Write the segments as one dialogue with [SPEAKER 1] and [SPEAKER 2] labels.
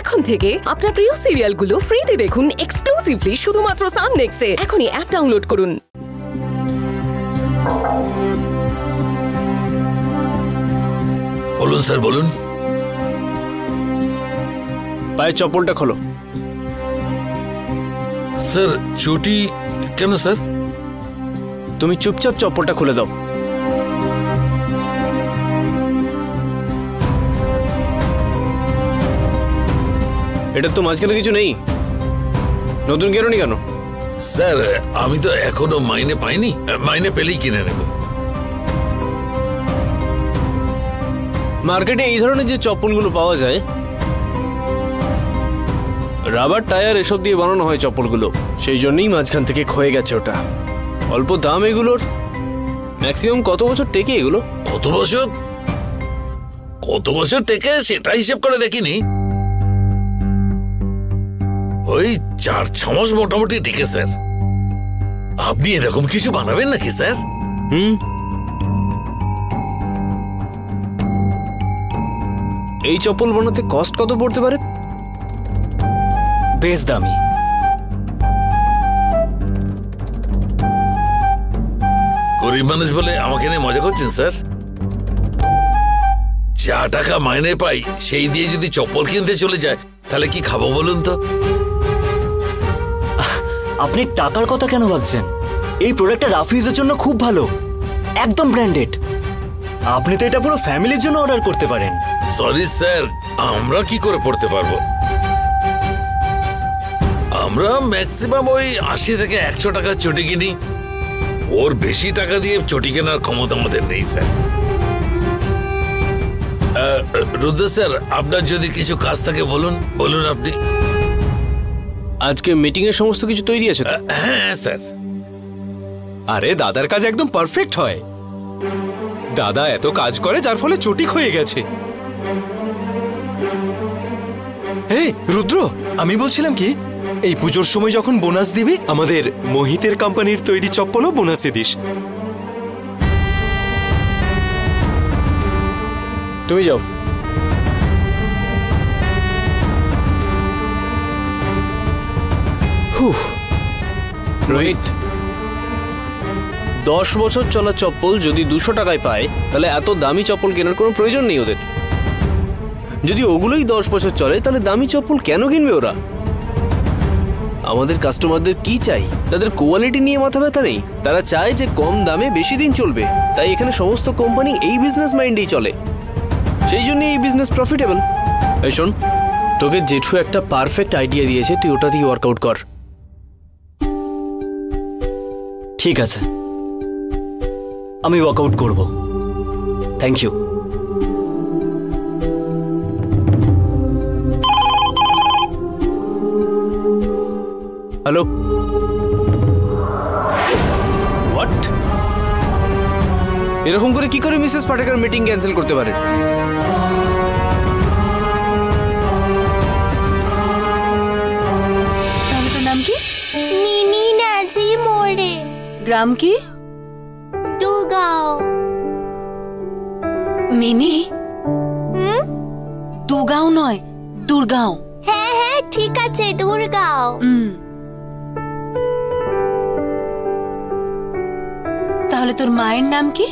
[SPEAKER 1] এখন থেকে আপনার প্রিয় সিরিয়ালগুলো ফ্রিতে দেখুন এক্সক্লুসিভলি শুধুমাত্র সান নেক্সটে। এখনই অ্যাপ ডাউনলোড করুন।
[SPEAKER 2] বলুন স্যার, বলুন।
[SPEAKER 3] পায়ের চপ্পলটা খোলো।
[SPEAKER 2] স্যার চটি কেন স্যার?
[SPEAKER 3] তুমি চুপচাপ চপ্পলটা খুলে দাও। এটা তো মাঝখানে কিছু নেই, নতুন কেন কেন?
[SPEAKER 2] স্যার আমি তো এখনো মাইনে পাইনি, মাইনে পেলেই কিনে নেব।
[SPEAKER 3] মার্কেটে এই ধরনের যে চপ্পলগুলো পাওয়া যায়, রাবার টায়ার এসব দিয়ে বানানো হয় চপ্পলগুলো, সেই জন্যই মাঝখান থেকে ক্ষয়ে গেছে ওটা। অল্প দাম এগুলোর, ম্যাক্সিমাম কত বছর টেকে এগুলো?
[SPEAKER 2] কত বছর টেকে সেটা হিসেব করে দেখিনি, ওই 4-6 মাস মোটামুটি টেকে স্যার। আপনি এরকম কিছু বানাবেন নাকি স্যার?
[SPEAKER 3] এই চপ্পল বানাতে কস্ট কত পড়তে পারে?
[SPEAKER 4] বেশ দামি।
[SPEAKER 2] গরিব মানুষ বলে আমাকে নিয়ে মজা করছেন স্যার? যা টাকা মাইনে পাই সেই দিয়ে যদি চপ্পল কিনতে চলে যায় তাহলে কি খাবো বলুন তো?
[SPEAKER 4] আপনি টাকার কথা কেন ভাবছেন? এই প্রোডাক্টটা রাফিজের জন্য খুব ভালো, একদম ব্র্যান্ডেড। আপনি তো এটা পুরো ফ্যামিলির জন্য অর্ডার করতে পারেন।
[SPEAKER 2] সরি স্যার, আমরা কি করে পড়তে পারবো? আমরা ম্যাক্সিমাম ওই 80 থেকে 100 টাকার চটি কিনি, ওর বেশি টাকা দিয়ে চটি কেনার ক্ষমতা আমাদের নেই স্যার। রুদ্র স্যার, আপনার যদি কিছু কাজ থাকে বলুন আপনি।
[SPEAKER 3] আজকে মিটিং এর সমস্ত কিছু তৈরি আছে?
[SPEAKER 2] হ্যাঁ স্যার।
[SPEAKER 5] আরে দাদার কাজ একদম পারফেক্ট হয়। দাদা এত কাজ করে যার ফলে চটি ক্ষয়ে গেছে। এই রুদ্র, আমি বলছিলাম কি, এই পুজোর সময় যখন বোনাস দিবি আমাদের মোহিতের কোম্পানির তৈরি চপ্পলও বোনাসে দিস।
[SPEAKER 3] তুমি যাও। রোহিত, 10 বছর চলা চপ্পল যদি 200 টাকায় পায় তাহলে এত দামি চপ্পল কেনার কোনো প্রয়োজন নেই ওদের। যদি ওগুলোই 10 বছর চলে তাহলে দামি চপ্পল কেন কিনবে ওরা? আমাদের কাস্টমারদের কি চাই? তাদের কোয়ালিটি নিয়ে মাথা ব্যথা নেই, তারা চায় যে কম দামে বেশি দিন চলবে। তাই এখানে সমস্ত কোম্পানি এই বিজনেস মাইন্ডেই চলে, সেই জন্য এই বিজনেস প্রফিটেবল। এই শোন, তোকে জেঠু একটা পারফেক্ট আইডিয়া দিয়েছে, তুই ওটা দিয়ে ওয়ার্কআউট কর।
[SPEAKER 4] ঠিক আছে, আমি ওয়ার্কআউট করব। Thank you.
[SPEAKER 3] Hello, what? এরকম করে কি করে মিসেস পাটেকার মিটিং ক্যান্সেল করতে পারে?
[SPEAKER 6] নাম কি?
[SPEAKER 7] মিনি নাজি মোড়ে।
[SPEAKER 6] গ্রাম কি?
[SPEAKER 7] দুগাঁও।
[SPEAKER 6] মিনি? দুগাঁও নয়, দুর্গাঁও।
[SPEAKER 7] হ্যাঁ হ্যাঁ ঠিক আছে, দুর্গাঁও।
[SPEAKER 6] তাহলে তোর মায়ের নাম কি?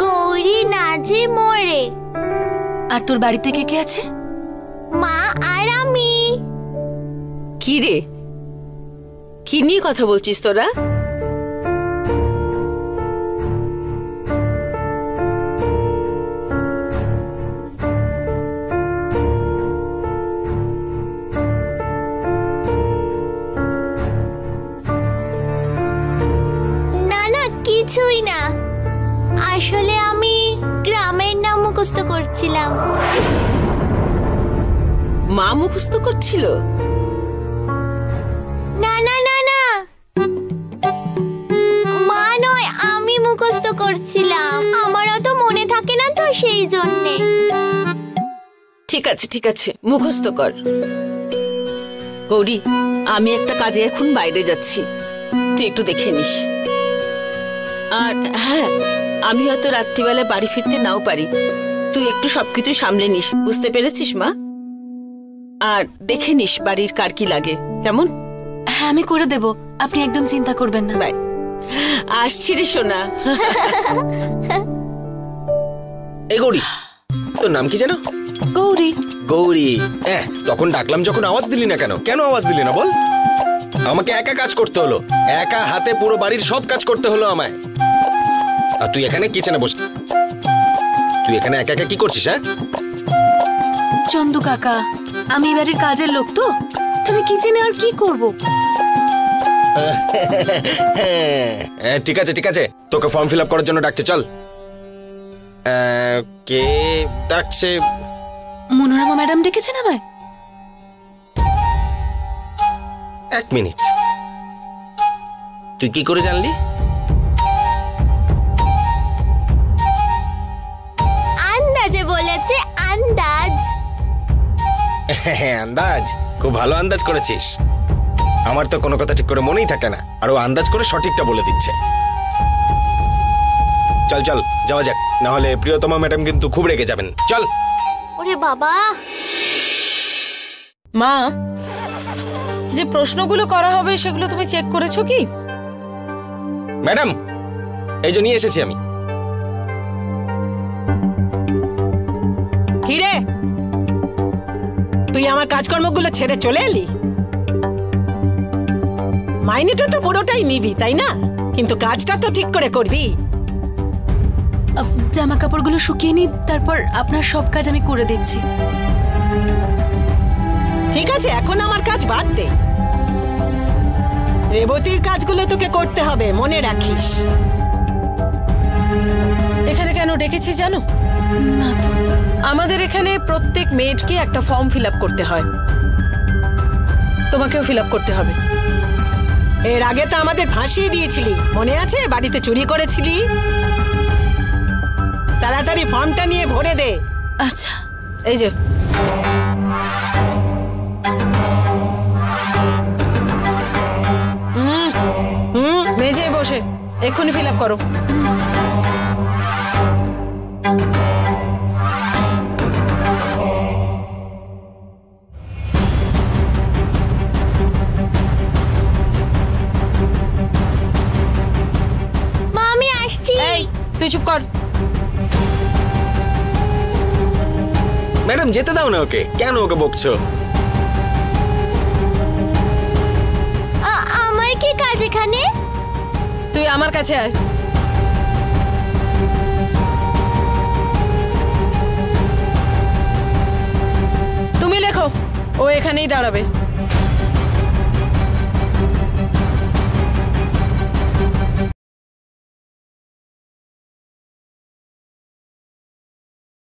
[SPEAKER 7] গৌরী নাজি মোড়ে।
[SPEAKER 6] আর তোর বাড়িতে কে কে আছে?
[SPEAKER 7] মা আর আমি।
[SPEAKER 1] কি রে, কি নিয়ে কথা বলছিস তোরা?
[SPEAKER 7] না না কিছুই না, আসলে আমি গ্রামের নাম মুখস্থ করছিলাম।
[SPEAKER 1] মা মুখস্থ করছিল?
[SPEAKER 7] না না না না, মা নয়, আমি মুখস্থ করছিলাম। আমারও তো মনে থাকে না তো, সেই জন্যে।
[SPEAKER 1] ঠিক আছে, মুখস্থ কর। গৌরী, আমি একটা কাজে এখন বাইরে যাচ্ছি, তুই একটু দেখে নিস। আর হ্যাঁ, আমি হয়তো রাত্রিবেলা বাড়ি ফিরতে নাও পারি, তুই একটু সবকিছু সামলে নিস, বুঝতে পেরেছিস মা? আর দেখে নিস বাড়ির কার কি লাগে, কেমন?
[SPEAKER 6] হ্যাঁ আমি করে দেব, আপনি একদম চিন্তা করবেন না।
[SPEAKER 1] বাই। আসছি রে সোনা।
[SPEAKER 8] এই গৌরী, তোর নাম কি জানো?
[SPEAKER 6] গৌরী।
[SPEAKER 8] গৌরী, তখন ডাকলাম যখন আওয়াজ দিলি না কেন? কেন আওয়াজ দিলি না বল? আমাকে একা কাজ করতে হলো, একা হাতে পুরো বাড়ির সব কাজ করতে হলো আমায়। আর তুই এখানে কিচেনে বস, তুই এখানে একা একা কি করছিস? হ্যাঁ
[SPEAKER 6] চন্দু কাকা, আমি এই বাড়ির কাজের লোক তো, তুমি কিচেনে আর কি করব?
[SPEAKER 8] ঠিক আছে ঠিক আছে, তোকে ফর্ম ফিল আপ করার জন্য ডাকছে, চল। কে ডাকছে?
[SPEAKER 6] মনোরমা ম্যাডাম ডেকেছেন আমায়।
[SPEAKER 8] এক মিনিট, তুই কি করে জানলি?
[SPEAKER 7] আন্দাজে বলেছে, আন্দাজ।
[SPEAKER 8] আন্দাজ? খুব ভালো আন্দাজ করেছিস। আমার তো কোনো কথা ঠিক করে মনেই থাকে না, আর ও আন্দাজ করে সঠিকটা বলে দিচ্ছে। চল চল যাওয়া যাক, না হলে প্রিয়তমা ম্যাডাম কিন্তু খুব রেগে যাবেন। চল।
[SPEAKER 7] ওরে বাবা,
[SPEAKER 1] মা, যে প্রশ্নগুলো করা হবে সেগুলো তুমি চেক করেছো কি?
[SPEAKER 8] ম্যাডাম, এই যে নিয়ে এসেছি আমি।
[SPEAKER 9] হিরে, তুই আমার কাজকর্মগুলো ছেড়ে চলে এলি? মাইনেটা তো পুরোটাই নিবি তাই না, কিন্তু কাজটা তো ঠিক করে করবি।
[SPEAKER 6] জামা কাপড়গুলো শুকিয়ে নি, তারপর আপনার সব কাজ আমি করে দিচ্ছি।
[SPEAKER 9] ঠিক আছে, এখন আমার কাজ বাদ দে, রেবতীর কাজগুলো তোকে করতে হবে, মনে রাখিস।
[SPEAKER 1] এখানে কেন ডেকেছি জানো?
[SPEAKER 6] না তো।
[SPEAKER 1] আমাদের এখানে প্রত্যেক মেয়েটকে একটা ফর্ম ফিল আপ করতে হয়, তোমাকেও ফিল আপ করতে হবে।
[SPEAKER 9] এর আগে তো আমাদের ফাঁসিয়ে দিয়েছিলি, মনে আছে? বাড়িতে চুরি করেছিলি। তাড়াতাড়ি ফর্মটা নিয়ে ভরে দে।
[SPEAKER 6] আচ্ছা।
[SPEAKER 1] এই যে মেজে বসে এক্ষুনি ফিল আপ করো।
[SPEAKER 7] মা আমি আসছি।
[SPEAKER 1] এই তুই চুপ কর।
[SPEAKER 8] ম্যাডাম যেতে দাও না ওকে, কেন ওকে বকছো?
[SPEAKER 7] আমার কি কাজ এখানে?
[SPEAKER 1] তুই আমার কাছে আয়। তুমি লেখো, ও এখানেই দাঁড়াবে।